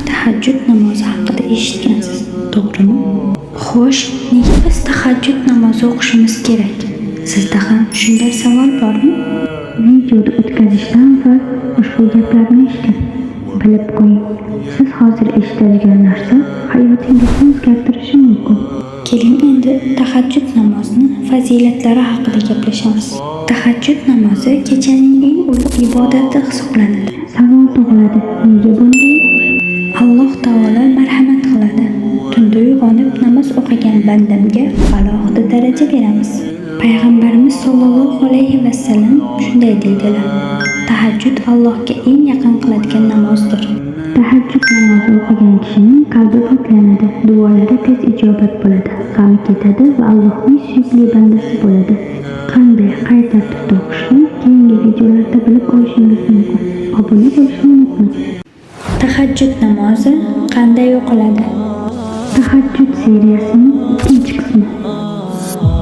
tahajjud namozi haqida eshitgansiz, to'g'rimi? Xo'sh, nega biz tahajjud namozi o'qishimiz kerak? Sizda ham shunday savol bormi? Videoni o'tkazishdan avval ushbu gaplarni eshiting. Bilib qo'ying, siz hozir eshitadigan narsa hayotingizni o'zgartirishi mumkin. Keling endi tahajjud namozining fazilatlari haqida gaplashamiz. Tahajjud namozi kechaning eng ulug' ibodati hisoblanadi. Savol tug'iladi, nega bunday? Alloh taolo marhamat qiladi. Tunda uyg'onib namoz o'qigan bandamga alohida daraja beramiz. Payg'ambarimiz sollallohu alayhi vasallam shunday deydilar: tahajjud Allohga eng yaqin qiladigan namozdir. Tahajjud namozi o'qigan kishining qalbi poklanadi, duolari tez ijobat bo'ladi, g'ami ketadi va Allohning suyukli bandasi bo'ladi. Qanday, qay tartibda o'qishni keyingi videolarda bilib olishingiz mumkin. Obuna bo'lishni unutmang. Tahajjud namozi qanday o'qiladi? Tahajjud seriyasining ikkinchi qismi.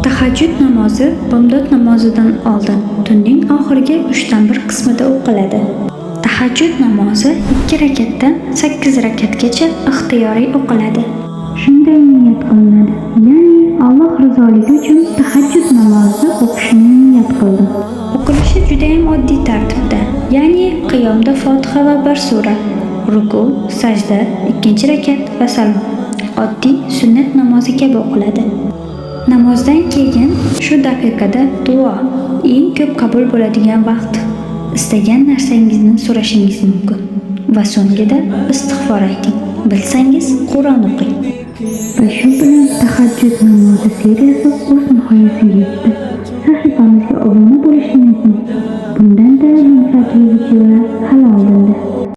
Tahajjud namozi bomdod namozidan oldin tunning oxirgi 1/3 qismida o'qiladi. Tahajjud namozi 2 rakatdan 8 rakatgacha ixtiyoriy o'qiladi. Shunday niyat qilinadi, ya'ni Alloh rizoligi uchun tahajjud namozi o'qishni niyat qildim. O'qilishi juda ham oddiy tartibda, ya'ni qiyomda Fotiha va bir sura, ruku, sajda, 2-rakat va salom. Oddiy sunnat namozi kabi o'qiladi. Namozdan keyin shu daqiqada duo, eng ko'p qabul bo'ladigan vaqt. Istagan narsangizni so'rashingiz mumkin va so'nggida istig'for ayting. Bilsangiz Qur'on o'qing. Va shu bilan tahajjud namozi seriyasi o'z nihoyasiga yetdi. Sahifamizga obuna bo'lishni unutmang. Bundan da manfaatli videolar hali oldinda.